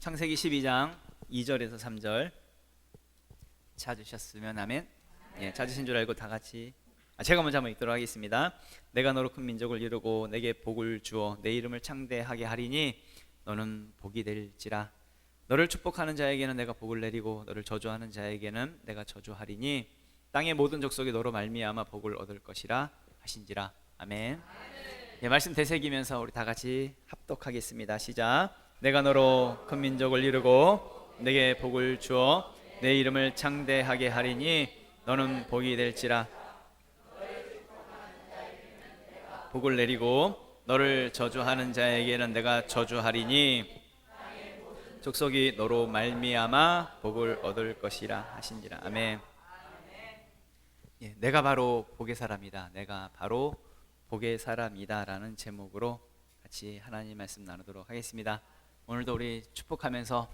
창세기 12장 2절에서 3절 찾으셨으면 아멘. 찾으신 줄 알고 다 같이 제가 먼저 한번 읽도록 하겠습니다. 내가 너로 큰 민족을 이루고 내게 복을 주어 내 이름을 창대하게 하리니 너는 복이 될지라. 너를 축복하는 자에게는 내가 복을 내리고 너를 저주하는 자에게는 내가 저주하리니 땅의 모든 족속이 너로 말미암아 복을 얻을 것이라 하신지라. 아멘. 말씀 되새기면서 우리 다 같이 합독하겠습니다. 시작. 내가 너로 큰 민족을 이루고 내게 복을 주어 내 이름을 창대하게 하리니 너는 복이 될지라. 복을 내리고 너를 저주하는 자에게는 내가 저주하리니 족속이 너로 말미암아 복을 얻을 것이라 하신지라. 아멘. 내가 바로 복의 사람이다. 내가 바로 복의 사람이다 라는 제목으로 같이 하나님 말씀 나누도록 하겠습니다. 오늘도 우리 축복하면서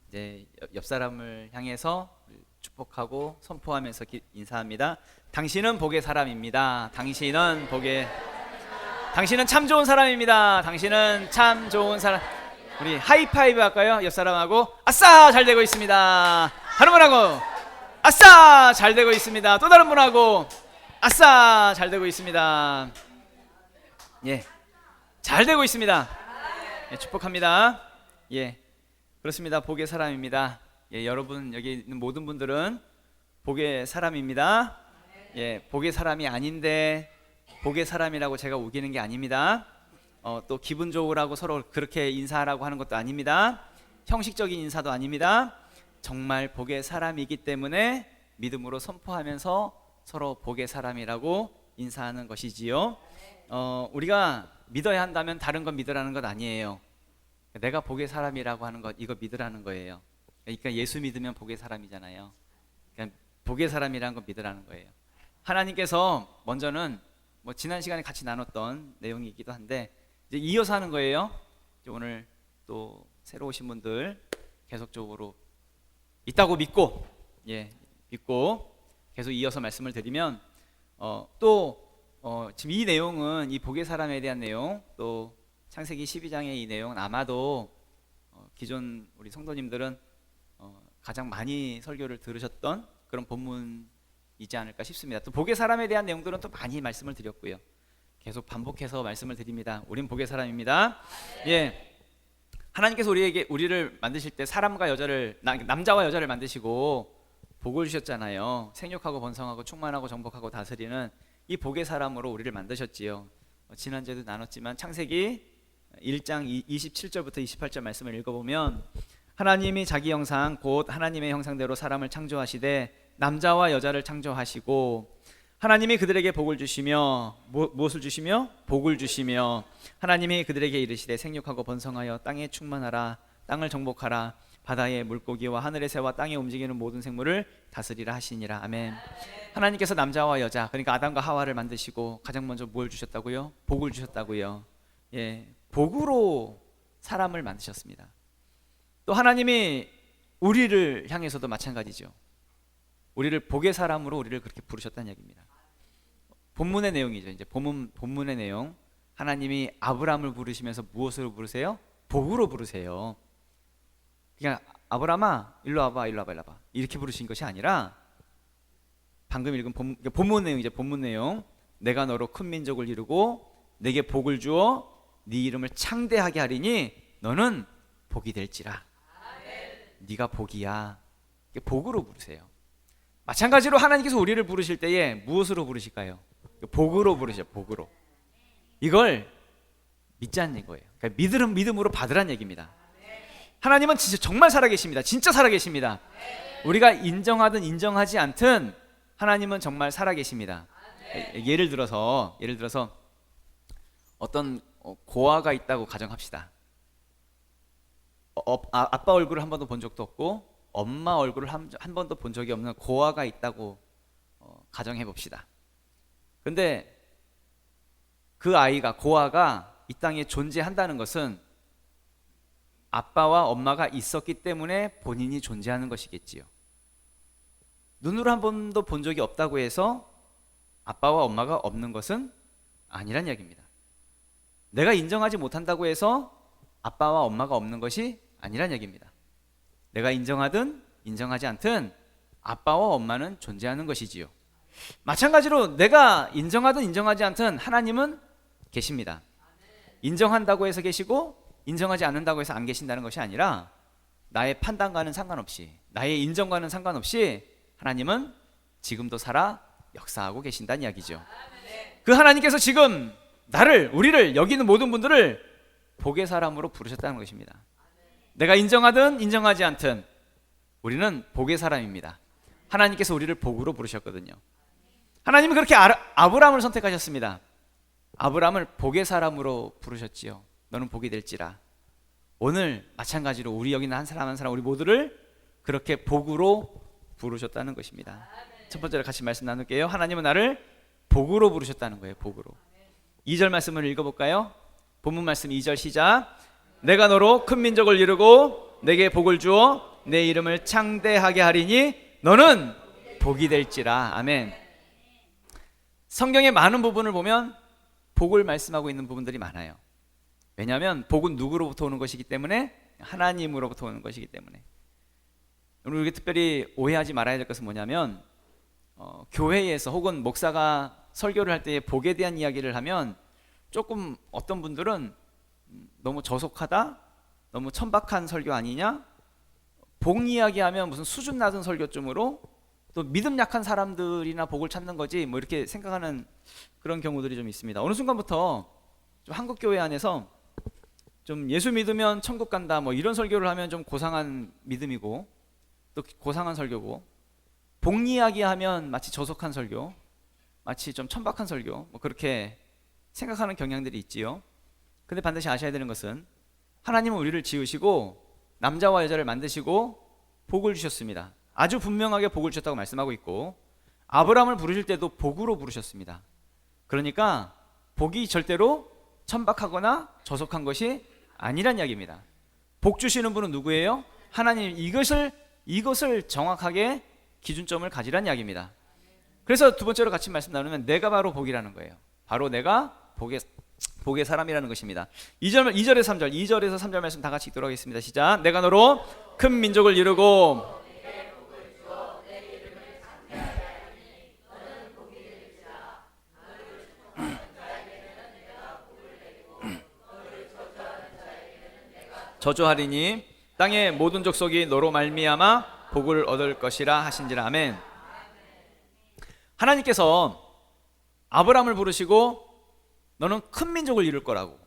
이제 옆 사람을 향해서 축복하고 선포하면서 인사합니다. 당신은 복의 사람입니다. 당신은 참 좋은 사람입니다. 당신은 참 좋은 사람. 우리 하이파이브 할까요? 옆 사람하고 아싸 잘 되고 있습니다. 다른 분하고 아싸 잘 되고 있습니다. 또 다른 분하고 아싸 잘 되고 있습니다. 잘 되고 있습니다. 축복합니다. 그렇습니다. 복의 사람입니다. 여러분 여기 있는 모든 분들은 복의 사람입니다. 복의 사람이 아닌데 복의 사람이라고 제가 우기는 게 아닙니다. 또 기분 좋으라고 서로 그렇게 인사하라고 하는 것도 아닙니다. 형식적인 인사도 아닙니다. 정말 복의 사람이기 때문에 믿음으로 선포하면서 서로 복의 사람이라고 인사하는 것이지요. 우리가 믿어야 한다면 다른 건 믿으라는 것 아니에요. 내가 복의 사람이라고 하는 것, 이거 믿으라는 거예요. 그러니까 예수 믿으면 복의 사람이잖아요. 그러니까 복의 사람이라는 거 믿으라는 거예요. 하나님께서 먼저는 지난 시간에 같이 나눴던 내용이기도 한데 이제 이어서 하는 거예요. 이제 오늘 또 새로 오신 분들 계속적으로 있다고 믿고 계속 이어서 말씀을 드리면 지금 이 내용은 이 복의 사람에 대한 내용, 또 창세기 12장의 이 내용은 아마도 기존 우리 성도님들은 가장 많이 설교를 들으셨던 그런 본문이지 않을까 싶습니다. 또 복의 사람에 대한 내용들은 또 많이 말씀을 드렸고요. 계속 반복해서 말씀을 드립니다. 우린 복의 사람입니다. 하나님께서 우리를 만드실 때 사람과 여자를, 남자와 여자를 만드시고 복을 주셨잖아요. 생육하고 번성하고 충만하고 정복하고 다스리는 이 복의 사람으로 우리를 만드셨지요. 지난주에도 나눴지만 창세기 1장 27절부터 28절 말씀을 읽어보면 하나님이 자기 형상 곧 하나님의 형상대로 사람을 창조하시되 남자와 여자를 창조하시고 하나님이 그들에게 복을 주시며 무엇을 주시며? 복을 주시며 하나님이 그들에게 이르시되 생육하고 번성하여 땅에 충만하라. 땅을 정복하라. 바다의 물고기와 하늘의 새와 땅에 움직이는 모든 생물을 다스리라 하시니라. 아멘. 하나님께서 남자와 여자, 그러니까 아담과 하와를 만드시고 가장 먼저 뭘 주셨다고요? 복을 주셨다고요. 복으로 사람을 만드셨습니다. 또 하나님이 우리를 향해서도 마찬가지죠. 우리를 복의 사람으로 우리를 그렇게 부르셨다는 얘기입니다. 본문의 내용이죠. 이제 본문의 내용. 하나님이 아브라함을 부르시면서 무엇으로 부르세요? 복으로 부르세요. 그냥 아브라함아 일로 와봐 이렇게 부르신 것이 아니라 방금 읽은 본문 내용이죠. 본문 내용. 내가 너로 큰 민족을 이루고 내게 복을 주어 네 이름을 창대하게 하리니 너는 복이 될지라. 네가 복이야. 복으로 부르세요. 마찬가지로 하나님께서 우리를 부르실 때에 무엇으로 부르실까요? 복으로 부르셔. 복으로. 이걸 믿자는 거예요. 그러니까 믿음으로 받으라는 얘기입니다. 하나님은 진짜 정말 살아계십니다. 진짜 살아계십니다. 우리가 인정하든 인정하지 않든 하나님은 정말 살아계십니다. 예를 들어서 어떤 고아가 있다고 가정합시다. 아빠 얼굴을 한 번도 본 적도 없고 엄마 얼굴을 한 번도 본 적이 없는 고아가 있다고 가정해 봅시다. 근데 그 고아가 이 땅에 존재한다는 것은 아빠와 엄마가 있었기 때문에 본인이 존재하는 것이겠지요. 눈으로 한 번도 본 적이 없다고 해서 아빠와 엄마가 없는 것은 아니란 이야기입니다. 내가 인정하지 못한다고 해서 아빠와 엄마가 없는 것이 아니란 얘기입니다. 내가 인정하든 인정하지 않든 아빠와 엄마는 존재하는 것이지요. 마찬가지로 내가 인정하든 인정하지 않든 하나님은 계십니다. 인정한다고 해서 계시고 인정하지 않는다고 해서 안 계신다는 것이 아니라 나의 판단과는 상관없이, 나의 인정과는 상관없이 하나님은 지금도 살아 역사하고 계신다는 이야기죠. 그 하나님께서 지금 나를, 우리를, 여기 있는 모든 분들을 복의 사람으로 부르셨다는 것입니다. 내가 인정하든 인정하지 않든 우리는 복의 사람입니다. 하나님께서 우리를 복으로 부르셨거든요. 하나님은 그렇게 아브라함을 선택하셨습니다. 아브라함을 복의 사람으로 부르셨지요. 너는 복이 될지라. 오늘 마찬가지로 우리 여기 있는 한 사람 한 사람 우리 모두를 그렇게 복으로 부르셨다는 것입니다. 첫 번째로 같이 말씀 나눌게요. 하나님은 나를 복으로 부르셨다는 거예요. 복으로. 2절 말씀을 읽어볼까요? 본문 말씀 2절 시작. 내가 너로 큰 민족을 이루고 내게 복을 주어 내 이름을 창대하게 하리니 너는 복이 될지라. 아멘. 성경의 많은 부분을 보면 복을 말씀하고 있는 부분들이 많아요. 왜냐하면 복은 누구로부터 오는 것이기 때문에, 하나님으로부터 오는 것이기 때문에. 우리가 특별히 오해하지 말아야 될 것은 뭐냐면 교회에서 혹은 목사가 설교를 할 때 복에 대한 이야기를 하면 조금 어떤 분들은 너무 저속하다, 너무 천박한 설교 아니냐, 복 이야기하면 무슨 수준 낮은 설교쯤으로 또 믿음 약한 사람들이나 복을 찾는 거지 뭐 이렇게 생각하는 그런 경우들이 좀 있습니다. 어느 순간부터 좀 한국 교회 안에서 좀 예수 믿으면 천국 간다 뭐 이런 설교를 하면 좀 고상한 믿음이고 또 고상한 설교고, 복 이야기하면 마치 저속한 설교, 마치 좀 천박한 설교 뭐 그렇게 생각하는 경향들이 있지요. 근데 반드시 아셔야 되는 것은 하나님은 우리를 지으시고 남자와 여자를 만드시고 복을 주셨습니다. 아주 분명하게 복을 주셨다고 말씀하고 있고, 아브라함을 부르실 때도 복으로 부르셨습니다. 그러니까 복이 절대로 천박하거나 저속한 것이 아니란 이야기입니다. 복 주시는 분은 누구예요? 하나님. 이것을 정확하게 기준점을 가지란 이야기입니다. 그래서 두 번째로 같이 말씀 나누면 내가 바로 복이라는 거예요. 바로 내가 복의 사람이라는 것입니다. 2절에서 3절 말씀 다 같이 읽도록 하겠습니다. 시작. 내가 너로 큰 민족을 이루고 저주하리니 땅의 모든 족속이 너로 말미암아 복을 얻을 것이라 하신지라. 아멘. 하나님께서 아브라함을 부르시고 너는 큰 민족을 이룰 거라고,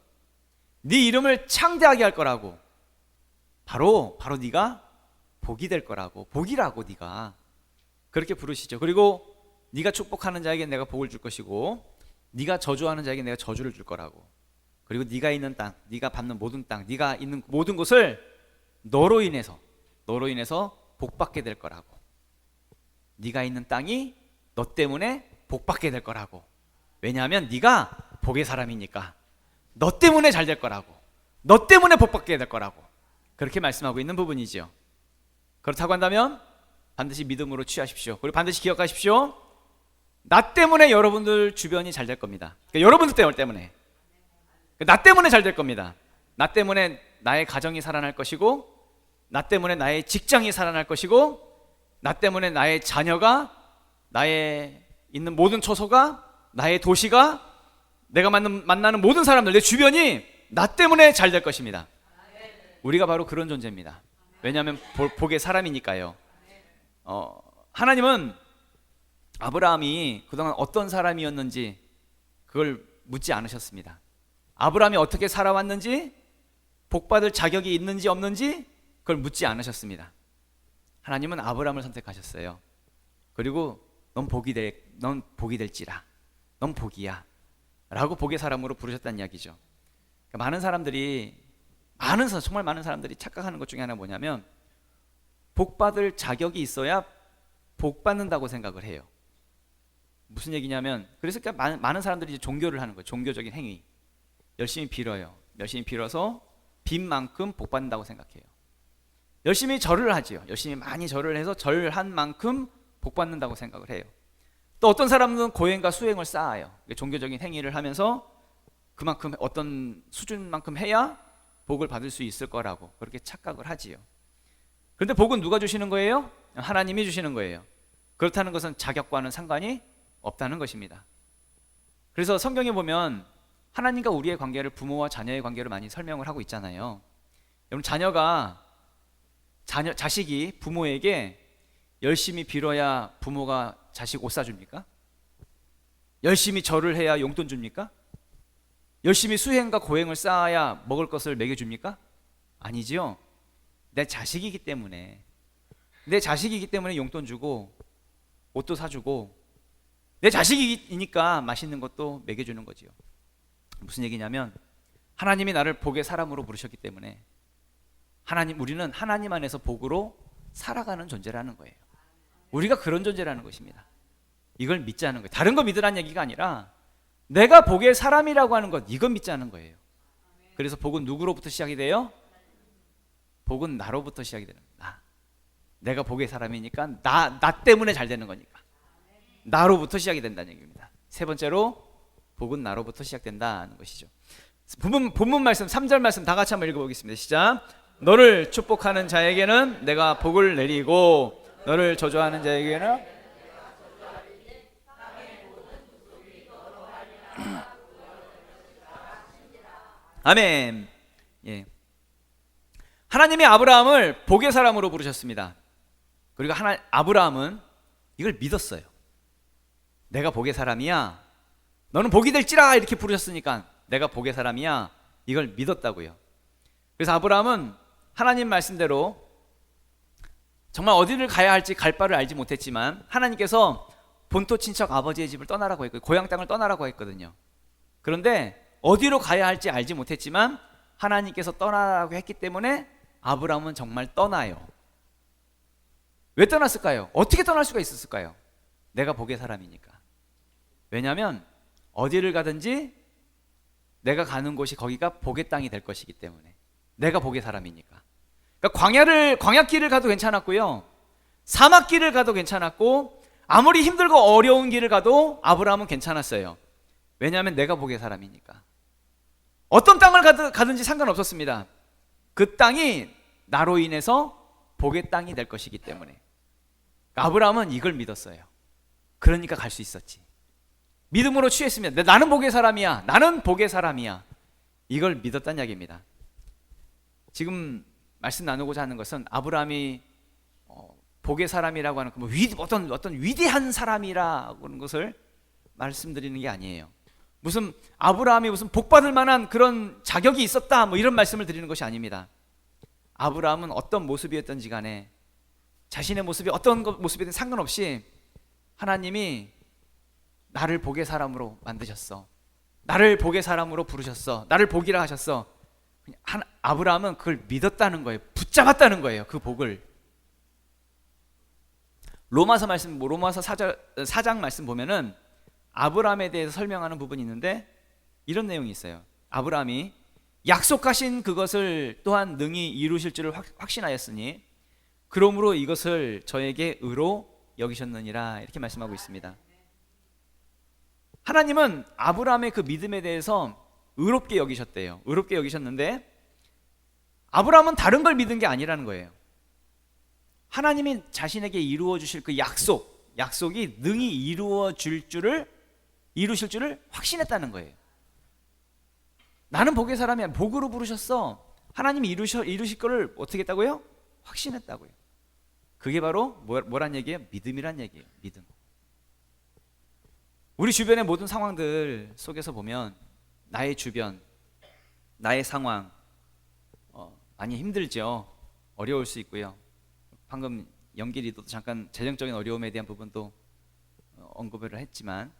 네 이름을 창대하게 할 거라고, 바로 네가 복이 될 거라고, 복이라고 네가 그렇게 부르시죠. 그리고 네가 축복하는 자에게 내가 복을 줄 것이고 네가 저주하는 자에게 내가 저주를 줄 거라고, 그리고 네가 있는 땅, 네가 밟는 모든 땅, 네가 있는 모든 곳을 너로 인해서 복받게 될 거라고, 네가 있는 땅이 너 때문에 복받게 될 거라고. 왜냐하면 네가 복의 사람이니까 너 때문에 잘 될 거라고, 너 때문에 복받게 될 거라고 그렇게 말씀하고 있는 부분이죠. 그렇다고 한다면 반드시 믿음으로 취하십시오. 그리고 반드시 기억하십시오. 나 때문에 여러분들 주변이 잘 될 겁니다. 그러니까 여러분들 때문에 나 때문에 잘 될 겁니다. 나 때문에 나의 가정이 살아날 것이고, 나 때문에 나의 직장이 살아날 것이고, 나 때문에 나의 자녀가, 나의 있는 모든 처소가, 나의 도시가, 내가 만나는 모든 사람들, 내 주변이 나 때문에 잘 될 것입니다. 우리가 바로 그런 존재입니다. 왜냐하면 복의 사람이니까요. 하나님은 아브라함이 그동안 어떤 사람이었는지 그걸 묻지 않으셨습니다. 아브라함이 어떻게 살아왔는지, 복받을 자격이 있는지 없는지 그걸 묻지 않으셨습니다. 하나님은 아브라함을 선택하셨어요. 그리고 넌 복이 될지라, 넌 복이야 라고 복의 사람으로 부르셨다는 이야기죠. 그러니까 정말 많은 사람들이 착각하는 것 중에 하나가 뭐냐면 복받을 자격이 있어야 복받는다고 생각을 해요. 무슨 얘기냐면, 그래서 많은 사람들이 이제 종교를 하는 거예요. 종교적인 행위. 열심히 빌어요. 열심히 빌어서 빈 만큼 복받는다고 생각해요. 열심히 절을 하지요. 열심히 많이 절을 해서 절한 만큼 복받는다고 생각을 해요. 또 어떤 사람은 고행과 수행을 쌓아요. 종교적인 행위를 하면서 그만큼 어떤 수준만큼 해야 복을 받을 수 있을 거라고 그렇게 착각을 하지요. 그런데 복은 누가 주시는 거예요? 하나님이 주시는 거예요. 그렇다는 것은 자격과는 상관이 없다는 것입니다. 그래서 성경에 보면 하나님과 우리의 관계를 부모와 자녀의 관계로 많이 설명을 하고 있잖아요. 여러분, 자식이 부모에게 열심히 빌어야 부모가 자식 옷 사줍니까? 열심히 절을 해야 용돈 줍니까? 열심히 수행과 고행을 쌓아야 먹을 것을 먹여줍니까? 아니지요. 내 자식이기 때문에 용돈 주고 옷도 사주고 내 자식이니까 맛있는 것도 먹여주는 거지요. 무슨 얘기냐면 하나님이 나를 복의 사람으로 부르셨기 때문에 우리는 하나님 안에서 복으로 살아가는 존재라는 거예요. 우리가 그런 존재라는 것입니다. 이걸 믿자는 거예요. 다른 거 믿으라는 얘기가 아니라 내가 복의 사람이라고 하는 것, 이건 믿자는 거예요. 그래서 복은 누구로부터 시작이 돼요? 복은 나로부터 시작이 되는 거예요. 내가 복의 사람이니까 나 때문에 잘 되는 거니까 나로부터 시작이 된다는 얘기입니다. 세 번째로 복은 나로부터 시작된다는 것이죠. 본문 말씀 3절 말씀 다 같이 한번 읽어보겠습니다. 시작. 너를 축복하는 자에게는 내가 복을 내리고 너를 저주하는 자에게는 아멘. 예. 하나님이 아브라함을 복의 사람으로 부르셨습니다. 그리고 아브라함은 이걸 믿었어요. 내가 복의 사람이야. 너는 복이 될지라 이렇게 부르셨으니까 내가 복의 사람이야. 이걸 믿었다고요. 그래서 아브라함은 하나님 말씀대로 정말 어디를 가야 할지 갈 바를 알지 못했지만 하나님께서 본토 친척 아버지의 집을 떠나라고 했고 고향 땅을 떠나라고 했거든요. 그런데 어디로 가야 할지 알지 못했지만 하나님께서 떠나라고 했기 때문에 아브라함은 정말 떠나요. 왜 떠났을까요? 어떻게 떠날 수가 있었을까요? 내가 복의 사람이니까. 왜냐하면 어디를 가든지 내가 가는 곳이 거기가 복의 땅이 될 것이기 때문에 내가 복의 사람이니까. 그러니까 광야길을 가도 괜찮았고요, 사막길을 가도 괜찮았고 아무리 힘들고 어려운 길을 가도 아브라함은 괜찮았어요. 왜냐하면 내가 복의 사람이니까. 어떤 땅을 가든지 상관없었습니다. 그 땅이 나로 인해서 복의 땅이 될 것이기 때문에. 아브라함은 이걸 믿었어요. 그러니까 갈 수 있었지. 믿음으로 취했습니다. 나는 복의 사람이야. 나는 복의 사람이야. 이걸 믿었다는 이야기입니다. 지금 말씀 나누고자 하는 것은 아브라함이 복의 사람이라고 하는 어떤 위대한 사람이라고 하는 것을 말씀드리는 게 아니에요. 무슨 아브라함이 무슨 복받을 만한 그런 자격이 있었다 이런 말씀을 드리는 것이 아닙니다. 아브라함은 어떤 모습이었던지 간에 자신의 모습이 어떤 모습이든 상관없이 하나님이 나를 복의 사람으로 만드셨어, 나를 복의 사람으로 부르셨어, 나를 복이라 하셨어. 아브라함은 그걸 믿었다는 거예요. 붙잡았다는 거예요. 그 복을. 로마서 4장 말씀 보면은 아브라함에 대해서 설명하는 부분이 있는데 이런 내용이 있어요. 아브라함이 약속하신 그것을 또한 능히 이루실 줄을 확신하였으니 그러므로 이것을 저에게 의로 여기셨느니라, 이렇게 말씀하고 있습니다. 하나님은 아브라함의 그 믿음에 대해서 의롭게 여기셨대요. 의롭게 여기셨는데 아브라함은 다른 걸 믿은 게 아니라는 거예요. 하나님이 자신에게 이루어 주실 그 약속이 능히 이루실 줄을 확신했다는 거예요. 나는 복의 사람이야. 복으로 부르셨어. 하나님이 이루실 거를 어떻게 했다고요? 확신했다고요. 그게 바로 뭐란 얘기예요? 믿음이란 얘기예요. 믿음. 우리 주변의 모든 상황들 속에서 보면 나의 주변, 나의 상황 많이 힘들죠. 어려울 수 있고요. 방금 영길이도 잠깐 재정적인 어려움에 대한 부분도 언급을 했지만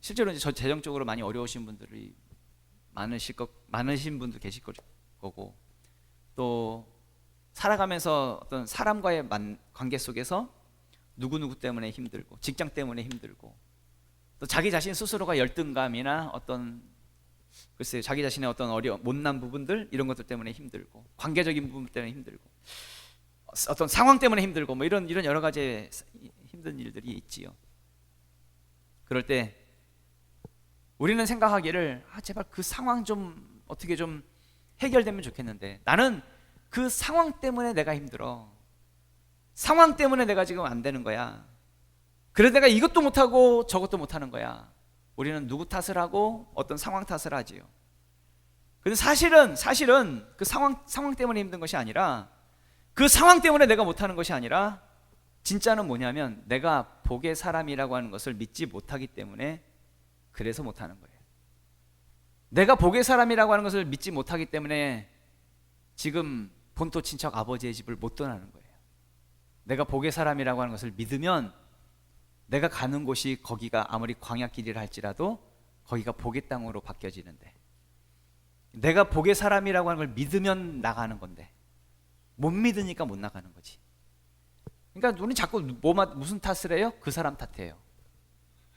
실제로 이제 재정적으로 많이 어려우신 분들이 많으신 분도 계실 거고, 또 살아가면서 어떤 사람과의 관계 속에서 누구 때문에 힘들고, 직장 때문에 힘들고, 또 자기 자신 스스로가 열등감이나 글쎄요, 자기 자신의 어떤 못난 부분들, 이런 것들 때문에 힘들고, 관계적인 부분 때문에 힘들고, 어떤 상황 때문에 힘들고, 이런 여러 가지 힘든 일들이 있지요. 그럴 때 우리는 생각하기를 제발 그 상황 좀 어떻게 좀 해결되면 좋겠는데 나는 그 상황 때문에 내가 힘들어. 상황 때문에 내가 지금 안 되는 거야. 그래서 내가 이것도 못하고 저것도 못하는 거야. 우리는 누구 탓을 하고 어떤 상황 탓을 하지요. 근데 사실은 그 상황 때문에 힘든 것이 아니라, 그 상황 때문에 내가 못하는 것이 아니라, 진짜는 뭐냐면 내가 복의 사람이라고 하는 것을 믿지 못하기 때문에 그래서 못하는 거예요. 내가 복의 사람이라고 하는 것을 믿지 못하기 때문에 지금 본토 친척 아버지의 집을 못 떠나는 거예요. 내가 복의 사람이라고 하는 것을 믿으면 내가 가는 곳이 거기가 아무리 광야길이라 할지라도 거기가 복의 땅으로 바뀌어지는데, 내가 복의 사람이라고 하는 걸 믿으면 나가는 건데 못 믿으니까 못 나가는 거지. 그러니까 우리는 자꾸 무슨 탓을 해요? 그 사람 탓해요.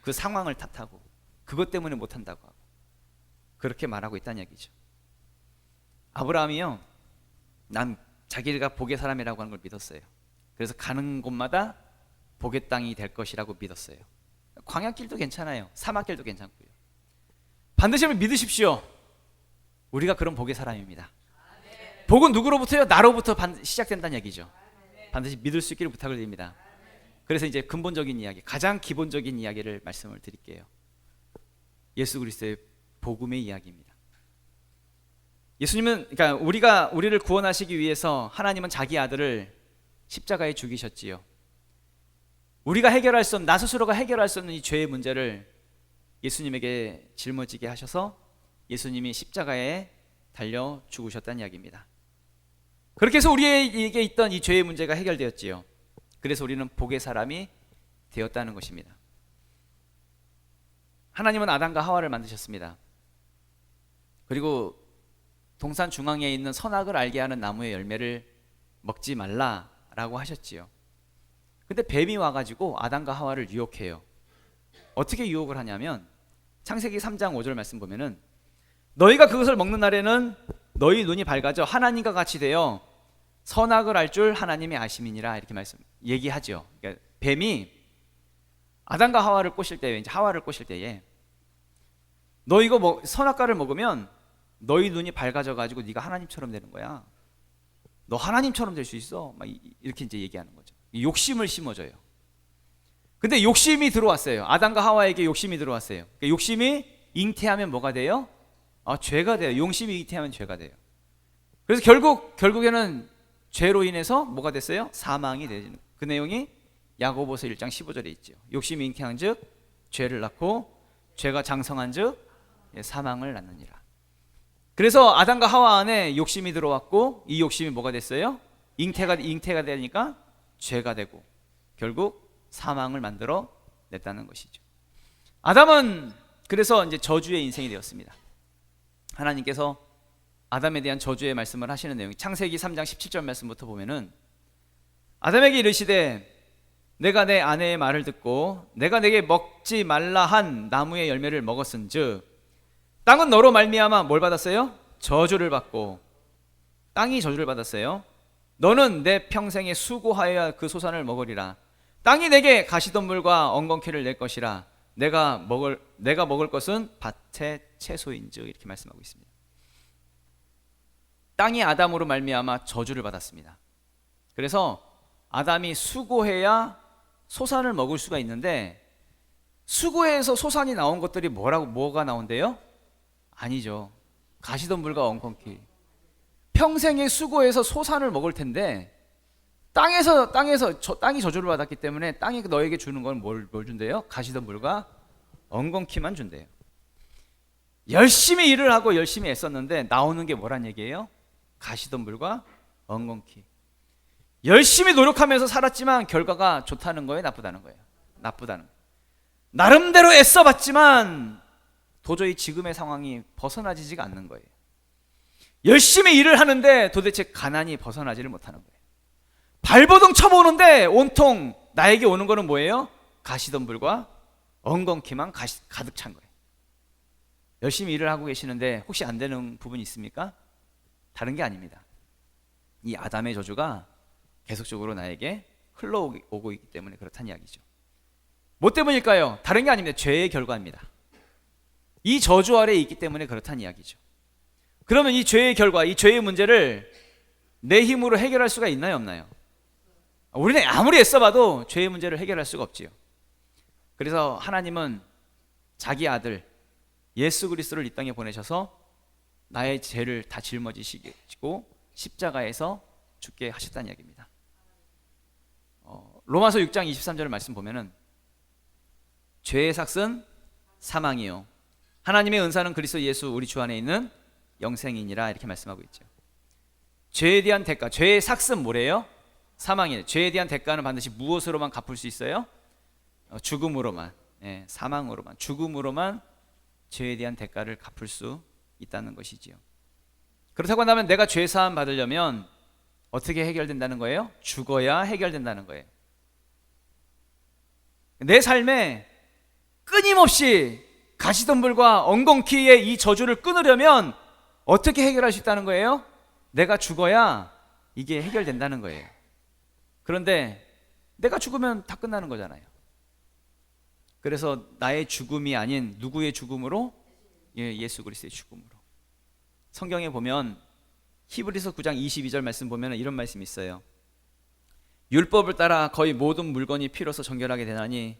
그 상황을 탓하고 그것 때문에 못한다고 하고 그렇게 말하고 있다는 얘기죠. 아브라함이요, 난 자기가 복의 사람이라고 하는 걸 믿었어요. 그래서 가는 곳마다 복의 땅이 될 것이라고 믿었어요. 광야길도 괜찮아요. 사막길도 괜찮고요. 반드시 믿으십시오. 우리가 그런 복의 사람입니다. 복은 누구로부터요? 나로부터 시작된다는 얘기죠. 반드시 믿을 수 있기를 부탁을 드립니다. 그래서 이제 근본적인 이야기, 가장 기본적인 이야기를 말씀을 드릴게요. 예수 그리스도의 복음의 이야기입니다. 예수님은, 그러니까 우리를 구원하시기 위해서 하나님은 자기 아들을 십자가에 죽이셨지요. 우리가 해결할 수 없는, 나 스스로가 해결할 수 없는 이 죄의 문제를 예수님에게 짊어지게 하셔서 예수님이 십자가에 달려 죽으셨다는 이야기입니다. 그렇게 해서 우리에게 있던 이 죄의 문제가 해결되었지요. 그래서 우리는 복의 사람이 되었다는 것입니다. 하나님은 아담과 하와를 만드셨습니다. 그리고 동산 중앙에 있는 선악을 알게 하는 나무의 열매를 먹지 말라라고 하셨지요. 근데 뱀이 와가지고 아담과 하와를 유혹해요. 어떻게 유혹을 하냐면 창세기 3장 5절 말씀 보면은, 너희가 그것을 먹는 날에는 너희 눈이 밝아져 하나님과 같이 되어 선악을 알 줄 하나님이 아심이니라, 이렇게 얘기하죠. 그러니까 뱀이 아담과 하와를 꼬실 때에, 이제 하와를 꼬실 때에, 너 이거 선악과를 먹으면 너희 눈이 밝아져 가지고 네가 하나님처럼 되는 거야. 너 하나님처럼 될 수 있어. 막 이렇게 이제 얘기하는 거죠. 욕심을 심어줘요. 근데 욕심이 들어왔어요. 아담과 하와에게 욕심이 들어왔어요. 그러니까 욕심이 잉태하면 뭐가 돼요? 죄가 돼요. 욕심이 잉태하면 죄가 돼요. 그래서 결국에는 죄로 인해서 뭐가 됐어요? 사망이 되는, 그 내용이 야고보서 1장 15절에 있죠. 욕심이 잉태한즉 죄를 낳고 죄가 장성한즉 사망을 낳느니라. 그래서 아담과 하와 안에 욕심이 들어왔고, 이 욕심이 뭐가 됐어요? 잉태가 되니까 죄가 되고 결국 사망을 만들어 냈다는 것이죠. 아담은 그래서 이제 저주의 인생이 되었습니다. 하나님께서 아담에 대한 저주의 말씀을 하시는 내용이 창세기 3장 17절 말씀부터 보면은, 아담에게 이르시되 내가 내 아내의 말을 듣고 내가 내게 먹지 말라 한 나무의 열매를 먹었은즉 땅은 너로 말미암아 뭘 받았어요? 저주를 받고, 땅이 저주를 받았어요. 너는 내 평생에 수고하여야 그 소산을 먹으리라. 땅이 내게 가시덤불과 엉겅퀴를 낼 것이라. 내가 먹을 것은 밭의 채소인즉, 이렇게 말씀하고 있습니다. 땅이 아담으로 말미암아 저주를 받았습니다. 그래서 아담이 수고해야 소산을 먹을 수가 있는데, 수고해서 소산이 나온 것들이 뭐가 나온대요? 아니죠. 가시덤불과 엉겅퀴. 평생에 수고해서 소산을 먹을 텐데 땅이 저주를 받았기 때문에 땅이 너에게 주는 건 뭘 준대요? 가시덤불과 엉겅퀴만 준대요. 열심히 일을 하고 열심히 애썼는데 나오는 게 뭐란 얘기예요? 가시덤불과 엉겅퀴. 열심히 노력하면서 살았지만 결과가 좋다는 거예요? 나쁘다는 거예요? 나쁘다는 거예요. 나름대로 애써봤지만 도저히 지금의 상황이 벗어나지가 않는 거예요. 열심히 일을 하는데 도대체 가난이 벗어나지를 못하는 거예요. 발버둥 쳐보는데 온통 나에게 오는 거는 뭐예요? 가시덤불과 엉겅퀴만 가득 찬 거예요. 열심히 일을 하고 계시는데 혹시 안 되는 부분이 있습니까? 다른 게 아닙니다. 이 아담의 저주가 계속적으로 나에게 흘러오고 있기 때문에 그렇다는 이야기죠. 뭐 때문일까요? 다른 게 아닙니다. 죄의 결과입니다. 이 저주 아래에 있기 때문에 그렇다는 이야기죠. 그러면 이 죄의 결과, 이 죄의 문제를 내 힘으로 해결할 수가 있나요, 없나요? 우리는 아무리 애써봐도 죄의 문제를 해결할 수가 없지요. 그래서 하나님은 자기 아들 예수 그리스도를 이 땅에 보내셔서 나의 죄를 다 짊어지시고 십자가에서 죽게 하셨다는 이야기입니다. 로마서 6장 23절 말씀 보면은 죄의 삭은 사망이요 하나님의 은사는 그리스도 예수 우리 주 안에 있는 영생이니라 이렇게 말씀하고 있죠. 죄에 대한 대가, 죄의 삭은 뭐래요? 사망이에요. 죄에 대한 대가는 반드시 무엇으로만 갚을 수 있어요? 죽음으로만, 사망으로만, 죽음으로만 죄에 대한 대가를 갚을 수 있다는 것이지요. 그렇다고 한다면 내가 죄 사함 받으려면 어떻게 해결된다는 거예요? 죽어야 해결된다는 거예요. 내 삶에 끊임없이 가시덤불과 엉겅퀴의 이 저주를 끊으려면 어떻게 해결할 수 있다는 거예요? 내가 죽어야 이게 해결된다는 거예요. 그런데 내가 죽으면 다 끝나는 거잖아요. 그래서 나의 죽음이 아닌 누구의 죽음으로? 예수 그리스도의 죽음으로. 성경에 보면 히브리서 9장 22절 말씀 보면 이런 말씀이 있어요. 율법을 따라 거의 모든 물건이 피로서 정결하게 되나니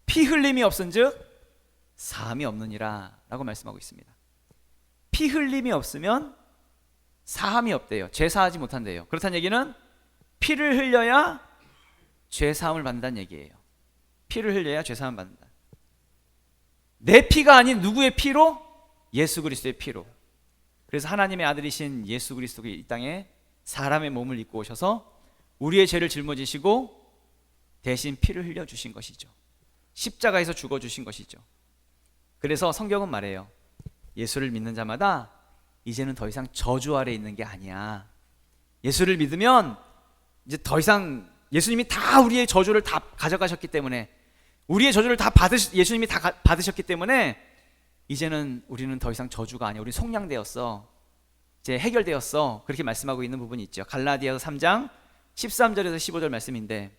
피 흘림이 없은즉 사함이 없느니라 라고 말씀하고 있습니다. 피 흘림이 없으면 사함이 없대요. 죄 사하지 못한대요. 그렇다는 얘기는 피를 흘려야 죄 사함을 받는다는 얘기예요. 피를 흘려야 죄 사함을 받는다. 내 피가 아닌 누구의 피로? 예수 그리스도의 피로. 그래서 하나님의 아들이신 예수 그리스도가 이 땅에 사람의 몸을 입고 오셔서 우리의 죄를 짊어지시고 대신 피를 흘려주신 것이죠. 십자가에서 죽어주신 것이죠. 그래서 성경은 말해요. 예수를 믿는 자마다 이제는 더 이상 저주 아래 있는 게 아니야. 예수를 믿으면 이제 더 이상 예수님이 다 우리의 저주를 다 가져가셨기 때문에 우리의 저주를 다 예수님이 다 받으셨기 때문에 이제는 우리는 더 이상 저주가 아니야. 우리 속량되었어. 이제 해결되었어. 그렇게 말씀하고 있는 부분이 있죠. 갈라디아서 3장 13절에서 15절 말씀인데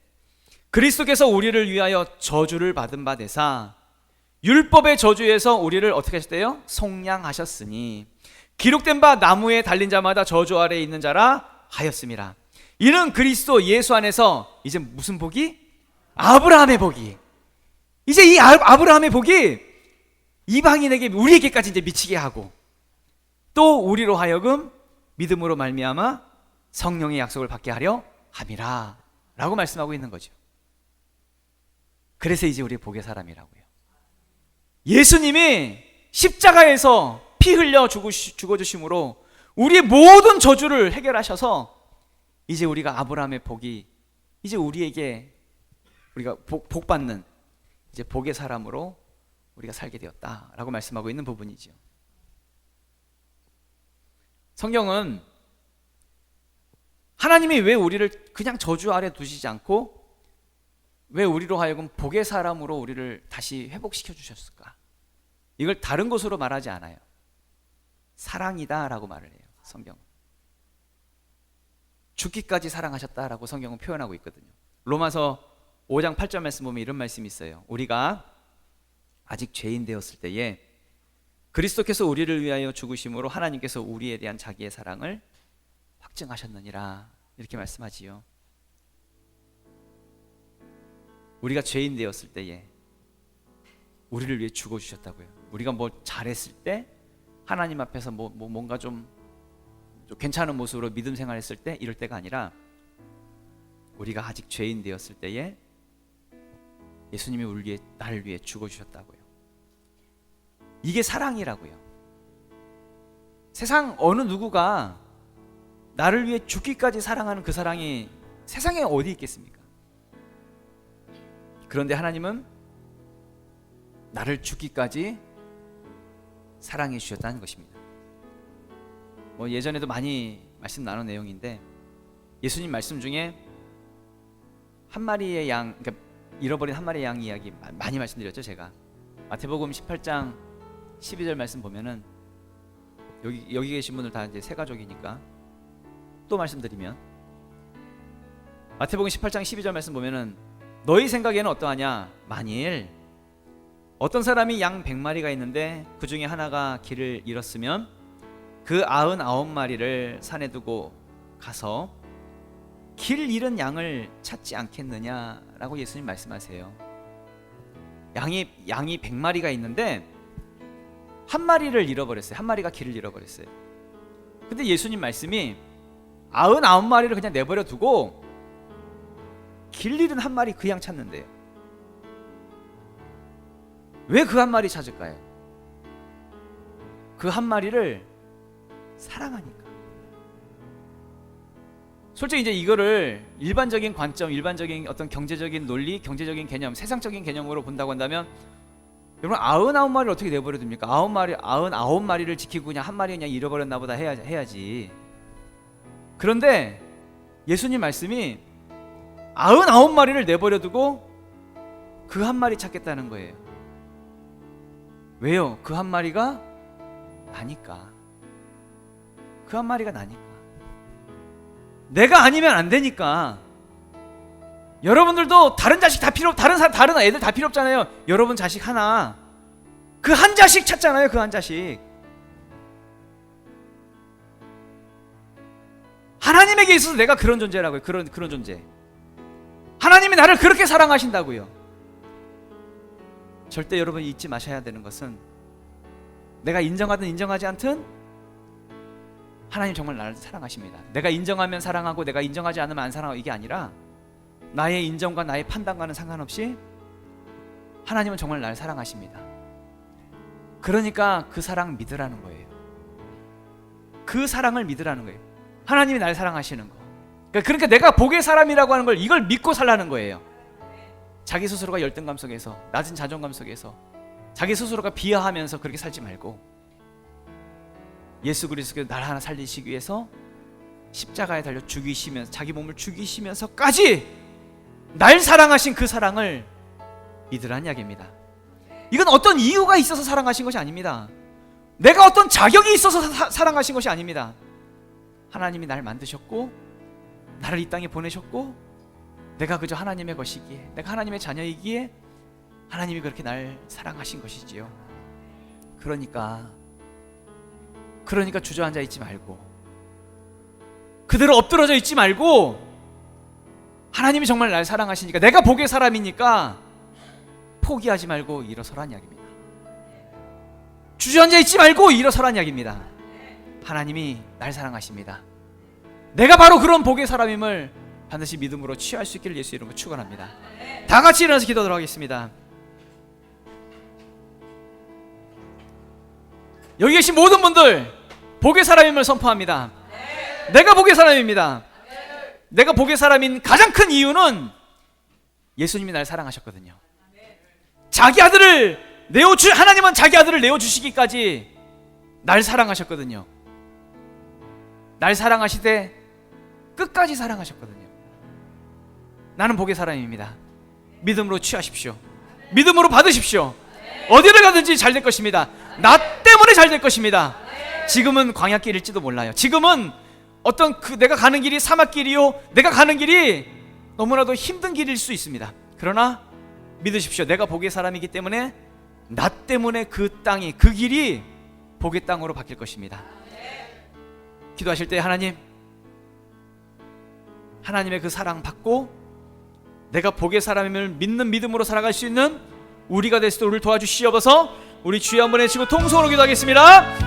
그리스도께서 우리를 위하여 저주를 받은 바 되사 율법의 저주에서 우리를 어떻게 하셨대요? 속량하셨으니 기록된 바 나무에 달린 자마다 저주 아래에 있는 자라 하였음이라. 이는 그리스도 예수 안에서 이제 무슨 복이? 아브라함의 복이. 이제 이 아브라함의 복이 이방인에게 우리에게까지 이제 미치게 하고 또 우리로 하여금 믿음으로 말미암아 성령의 약속을 받게 하려 함이라 라고 말씀하고 있는 거죠. 그래서 이제 우리 복의 사람이라고요. 예수님이 십자가에서 피 흘려 죽어주심으로 우리의 모든 저주를 해결하셔서 이제 우리가 아브라함의 복이 이제 우리에게 우리가 복 받는 이제 복의 사람으로 우리가 살게 되었다라고 말씀하고 있는 부분이죠. 성경은 하나님이 왜 우리를 그냥 저주 아래 두시지 않고 왜 우리로 하여금 복의 사람으로 우리를 다시 회복시켜 주셨을까? 이걸 다른 것으로 말하지 않아요. 사랑이다라고 말을 해요. 성경은 죽기까지 사랑하셨다라고 성경은 표현하고 있거든요. 로마서 5장 8절 말씀 보면 이런 말씀이 있어요. 우리가 아직 죄인 되었을 때에 그리스도께서 우리를 위하여 죽으심으로 하나님께서 우리에 대한 자기의 사랑을 확증하셨느니라 이렇게 말씀하지요. 우리가 죄인 되었을 때에 우리를 위해 죽어주셨다고요. 우리가 뭐 잘했을 때 하나님 앞에서 뭔가 좀 괜찮은 모습으로 믿음 생활했을 때 이럴 때가 아니라 우리가 아직 죄인 되었을 때에 예수님이 나를 위해 죽어주셨다고요. 이게 사랑이라고요. 세상 어느 누구가 나를 위해 죽기까지 사랑하는 그 사랑이 세상에 어디 있겠습니까? 그런데 하나님은 나를 죽기까지 사랑해 주셨다는 것입니다. 뭐 예전에도 많이 말씀 나눈 내용인데 예수님 말씀 중에 한 마리의 양, 그러니까 잃어버린 한 마리의 양 이야기 많이 말씀드렸죠. 제가 마태복음 18장 12절 말씀 보면은 여기 계신 분들 다 이제 세 가족이니까 또 말씀드리면 마태복음 18장 12절 말씀 보면은 너희 생각에는 어떠하냐? 만일 어떤 사람이 양 100마리가 있는데 그 중에 하나가 길을 잃었으면 그 99마리를 산에 두고 가서 길 잃은 양을 찾지 않겠느냐라고 예수님 말씀하세요. 양이 100마리가 있는데 한 마리를 잃어버렸어요. 한 마리가 길을 잃어버렸어요. 근데 예수님 말씀이 99마리를 그냥 내버려 두고 길 잃은 한 마리 그 양 찾는데요. 왜 그 한 마리 찾을까요? 그 한 마리를 사랑하니까. 솔직히 이제 이거를 일반적인 관점, 일반적인 어떤 경제적인 논리, 경제적인 개념, 세상적인 개념으로 본다고 한다면 여러분 99마리를 어떻게 내버려 둡니까? 99마리를 지키고 그냥 한 마리 그냥 잃어버렸나 보다 해야지. 그런데 예수님 말씀이 99마리를 내버려 두고 그 한 마리 찾겠다는 거예요. 왜요? 그 한 마리가 나니까. 그 한 마리가 나니까. 내가 아니면 안 되니까. 여러분들도 다른 자식 다 다른 애들 다 필요 없잖아요. 여러분 자식 하나, 그 한 자식 찾잖아요. 그 한 자식. 하나님에게 있어서 내가 그런 존재라고요. 그런 존재. 하나님이 나를 그렇게 사랑하신다고요. 절대 여러분 잊지 마셔야 되는 것은, 내가 인정하든 인정하지 않든 하나님 정말 나를 사랑하십니다. 내가 인정하면 사랑하고 내가 인정하지 않으면 안 사랑하고, 이게 아니라 나의 인정과 나의 판단과는 상관없이 하나님은 정말 나를 사랑하십니다. 그러니까 그 사랑 믿으라는 거예요. 그 사랑을 믿으라는 거예요. 하나님이 나를 사랑하시는 거. 그러니까 내가 복의 사람이라고 하는 걸, 이걸 믿고 살라는 거예요. 자기 스스로가 열등감 속에서, 낮은 자존감 속에서 자기 스스로가 비하하면서 그렇게 살지 말고, 예수 그리스도께서 날 하나 살리시기 위해서 십자가에 달려 죽이시면서, 자기 몸을 죽이시면서까지 날 사랑하신 그 사랑을 믿으라는 이야기입니다. 이건 어떤 이유가 있어서 사랑하신 것이 아닙니다. 내가 어떤 자격이 있어서 사랑하신 것이 아닙니다. 하나님이 날 만드셨고 나를 이 땅에 보내셨고, 내가 그저 하나님의 것이기에, 내가 하나님의 자녀이기에 하나님이 그렇게 날 사랑하신 것이지요. 그러니까 주저앉아 있지 말고, 그대로 엎드러져 있지 말고, 하나님이 정말 날 사랑하시니까, 내가 복의 사람이니까 포기하지 말고 일어서라는 이야기입니다. 주저앉아 있지 말고 일어서라는 이야기입니다. 하나님이 날 사랑하십니다. 내가 바로 그런 복의 사람임을 반드시 믿음으로 취할 수 있기를 예수 이름으로 축원합니다. 다 같이 일어나서 기도하도록 하겠습니다. 여기 계신 모든 분들 복의 사람임을 선포합니다. 내가 복의 사람입니다. 내가 복의 사람인 가장 큰 이유는 예수님이 날 사랑하셨거든요. 자기 아들을 하나님은 자기 아들을 내어주시기까지 날 사랑하셨거든요. 날 사랑하시되 끝까지 사랑하셨거든요. 나는 복의 사람입니다. 믿음으로 취하십시오. 믿음으로 받으십시오. 어디를 가든지 잘 될 것입니다. 나 때문에 잘 될 것입니다. 지금은 광야길일지도 몰라요. 지금은 어떤 내가 가는 길이 사막길이요, 내가 가는 길이 너무나도 힘든 길일 수 있습니다. 그러나 믿으십시오. 내가 복의 사람이기 때문에 나 때문에 그 땅이, 그 길이 복의 땅으로 바뀔 것입니다. 기도하실 때 하나님의 그 사랑 받고 내가 복의 사람임을 믿는 믿음으로 살아갈 수 있는 우리가 될 수 있도록 우리를 도와주시옵소서. 우리 주여 한번 외치고 통성으로 기도하겠습니다.